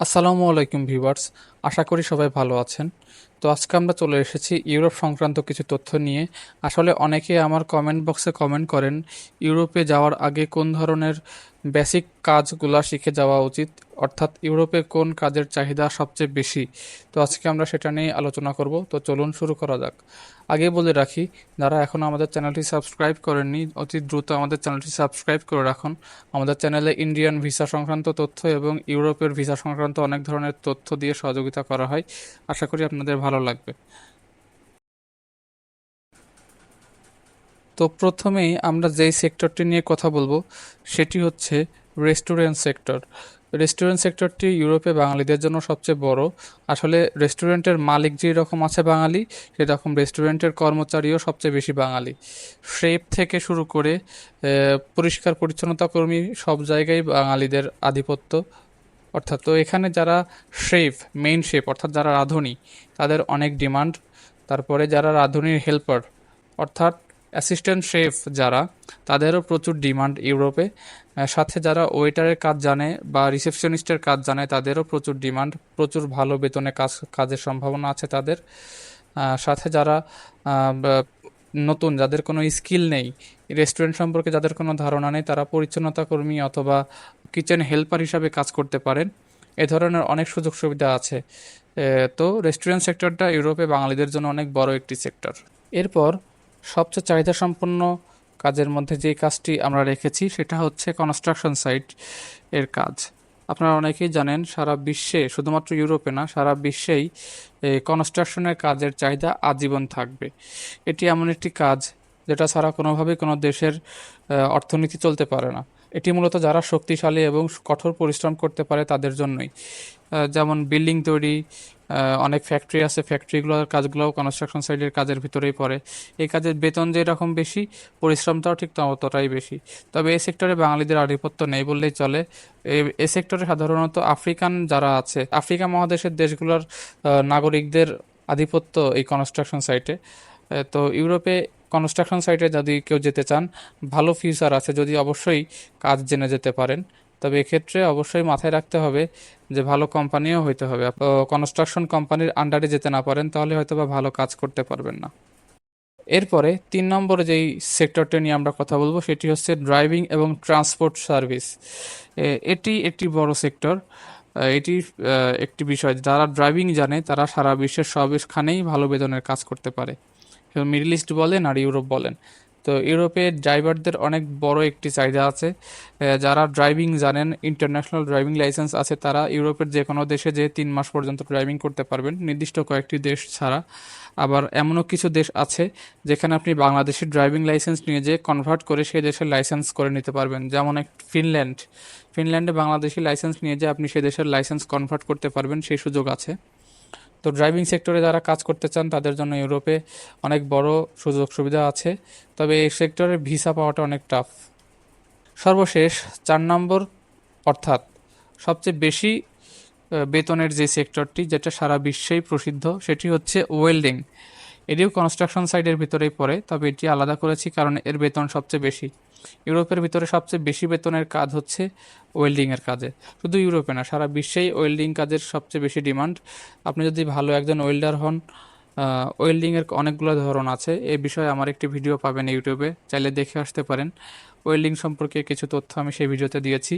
আসসালামু আলাইকুম ভিউয়ার্স, আশা করি সবাই ভালো আছেন। তো আজকে আমরা চলে এসেছি ইউরোপ সংক্রান্ত কিছু তথ্য নিয়ে। আসলে অনেকে আমার কমেন্ট বক্সে কমেন্ট করেন ইউরোপে যাওয়ার আগে কোন ধরনের বেসিক কাজগুলা শিখে যাওয়া উচিত, অর্থাৎ ইউরোপে কোন কাজের চাহিদা সবচেয়ে বেশি। তো আজকে আমরা সেটা নিয়ে আলোচনা করব। তো চলুন শুরু করা যাক। আগে বলে রাখি, যারা এখনও আমাদের চ্যানেলটি সাবস্ক্রাইব করেননি অতি দ্রুত আমাদের চ্যানেলটি সাবস্ক্রাইব করে রাখুন। আমাদের চ্যানেলে ইন্ডিয়ান ভিসা সংক্রান্ত তথ্য এবং ইউরোপের ভিসা সংক্রান্ত অনেক ধরনের তথ্য দিয়ে সহযোগিতা করা হয়। আশা করি আপনাদের ভালো লাগবে। তো প্রথমেই আমরা যেই সেক্টরটি নিয়ে কথা বলবো সেটি হচ্ছে রেস্টুরেন্ট সেক্টর। রেস্টুরেন্ট সেক্টরটি ইউরোপে বাঙালিদের জন্য সবচেয়ে বড়। আসলে রেস্টুরেন্টের মালিক যেই রকম আছে বাঙালি, সেরকম রেস্টুরেন্টের কর্মচারীও সবচেয়ে বেশি বাঙালি। শেফ থেকে শুরু করে পরিষ্কার পরিচ্ছন্নতা কর্মী, সব জায়গায় বাঙালিদের আধিপত্য। অর্থাৎ তো এখানে যারা শেফ, মেইন শেফ অর্থাৎ যারা রাঁধুনি, তাদের অনেক ডিমান্ড। তারপরে যারা রাঁধুনির হেল্পার অর্থাৎ অ্যাসিস্ট্যান্ট শেফ যারা, তাদেরও প্রচুর ডিমান্ড ইউরোপে। সাথে যারা ওয়েটারের কাজ জানে বা রিসেপশনিস্টের কাজ জানে, তাদেরও প্রচুর ডিমান্ড, প্রচুর ভালো বেতনে কাজের সম্ভাবনা আছে তাদের। সাথে যারা নতুন, যাদের কোনো স্কিল নেই, রেস্টুরেন্ট সম্পর্কে যাদের কোনো ধারণা নেই, তারা পরিচ্ছন্নতা কর্মী অথবা কিচেন হেল্পার হিসাবে কাজ করতে পারেন। এ ধরনের অনেক সুযোগ সুবিধা আছে। তো রেস্টুরেন্ট সেক্টরটা ইউরোপে বাঙালিদের জন্য অনেক বড় একটি সেক্টর। এরপর সবচেয়ে চাহিদা সম্পন্ন কাজের মধ্যে যে কাজটি আমরা রেখেছি সেটা হচ্ছে কনস্ট্রাকশন সাইট এর কাজ। আপনারা অনেকেই জানেন সারা বিশ্বে, শুধুমাত্র ইউরোপে না, সারা বিশ্বেই কনস্ট্রাকশনের কাজের চাহিদা আজীবন থাকবে। এটি এমন একটি কাজ যেটা ছাড়া কোনোভাবেই কোনো দেশের অর্থনীতি চলতে পারে না। এটি মূলত যারা শক্তিশালী এবং কঠোর পরিশ্রম করতে পারে তাদের জন্যই। যেমন বিল্ডিং তৈরি, অনেক ফ্যাক্টরি আছে, ফ্যাক্টরিগুলোর কাজগুলোও কনস্ট্রাকশন সাইটের কাজের ভিতরেই পড়ে। এই কাজের বেতন যেরকম বেশি, পরিশ্রমটাও ঠিক ততটাই বেশি। তবে এই সেক্টরে বাঙালিদের আধিপত্য নেই বললেই চলে। এই সেক্টরে সাধারণত আফ্রিকান যারা আছে, আফ্রিকা মহাদেশের দেশগুলোর নাগরিকদের আধিপত্য এই কনস্ট্রাকশন সাইটে। তো ইউরোপে কনস্ট্রাকশন সাইটে যদি কেউ যেতে চান, ভালো ফিউচার আছে যদি অবশ্যই কাজ জেনে যেতে পারেন। তবে এক্ষেত্রে অবশ্যই মাথায় রাখতে হবে যে ভালো কোম্পানিও হইতে হবে। কনস্ট্রাকশন কোম্পানির আন্ডারে যেতে না পারেন তাহলে হয়তো বা ভালো কাজ করতে পারবেন না। এরপরে ৩ নম্বরে যেই সেক্টরটা নিয়ে আমরা কথা বলবো সেটি হচ্ছে ড্রাইভিং এবং ট্রান্সপোর্ট সার্ভিস। এটি একটি বড় সেক্টর। এটি একটি বিষয়, যারা ড্রাইভিং জানে তারা সারা বিশ্বের সবখানেই ভালো বেতনের কাজ করতে পারে। মিডল ইস্ট বলেন আর ইউরোপ বলেন, তো ইউরোপে ড্রাইভারদের অনেক বড় একটি চাহিদা আছে। যারা ড্রাইভিং জানেন, ইন্টারন্যাশনাল ড্রাইভিং লাইসেন্স আছে, তারা ইউরোপের যে কোনো দেশে যে 3 মাস পর্যন্ত ড্রাইভিং করতে পারবেন, নির্দিষ্ট কয়েকটি দেশ ছাড়া। আবার এমনও কিছু দেশ আছে যেখানে আপনি বাংলাদেশের ড্রাইভিং লাইসেন্স নিয়ে যেয়ে কনভার্ট করে সেই দেশের লাইসেন্স করে নিতে পারবেন। যেমন ফিনল্যান্ড, ফিনল্যান্ডে বাংলাদেশি লাইসেন্স নিয়ে যে আপনি সে দেশের লাইসেন্স কনভার্ট করতে পারবেন, সেই সুযোগ আছে। তো ড্রাইভিং সেক্টরে যারা কাজ করতে চান তাদের জন্য ইউরোপে অনেক বড় সুযোগ সুবিধা আছে। তবে এই সেক্টরে ভিসা পাওয়াটা অনেক টাফ। সর্বশেষ 4 নম্বর, অর্থাৎ সবচেয়ে বেশি বেতনের যে সেক্টরটি, যেটা সারা বিশ্বেই প্রসিদ্ধ, সেটি হচ্ছে ওয়েল্ডিং। এটিও কনস্ট্রাকশন সাইটের ভিতরেই পড়ে, তবে এটি আলাদা করেছি কারণ এর বেতন সবচেয়ে বেশি। ইউরোপের ভিতরে সবচেয়ে বেশি বেতনের কাজ হচ্ছে ওয়েল্ডিংয়ের কাজে। শুধু ইউরোপে না, সারা বিশ্বেই ওয়েল্ডিং কাজের সবচেয়ে বেশি ডিমান্ড। আপনি যদি ভালো একজন ওয়েল্ডার হন, ওয়েল্ডিংয়ের অনেকগুলো ধরন আছে, এই বিষয়ে আমার একটি ভিডিও পাবেন ইউটিউবে, চাইলে দেখে আসতে পারেন। ওয়েল্ডিং সম্পর্কে কিছু তথ্য আমি সেই ভিডিওতে দিয়েছি।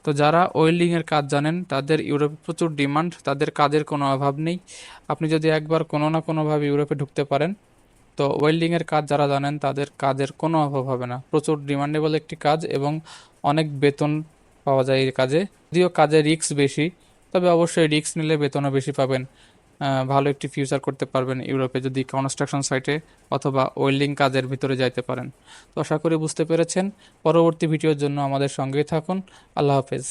তো যারা ওয়েল্ডিংয়ের কাজ জানেন তাদের ইউরোপে প্রচুর ডিমান্ড, তাদের কাজের কোনো অভাব নেই। আপনি যদি একবার কোনো না কোনোভাবে ইউরোপে ঢুকতে পারেন, তো ওয়েল্ডিংয়ের কাজ যারা জানেন তাদের কাজের কোনো অভাব হবে না। প্রচুর ডিমান্ডেবল একটি কাজ এবং অনেক বেতন পাওয়া যায় এই কাজে। যদিও কাজে রিস্ক বেশি, তবে অবশ্যই রিস্ক নিলে বেতনও বেশি পাবেন। ভালো একটি ফিউচার করতে পারবেন ইউরোপে যদি কনস্ট্রাকশন সাইটে অথবা ওয়েল্ডিং কাজের ভিতরে যাইতে পারেন। তো আশা করি বুঝতে পেরেছেন। পরবর্তী ভিডিওর জন্য আমাদের সঙ্গেই থাকুন। আল্লাহ হাফেজ।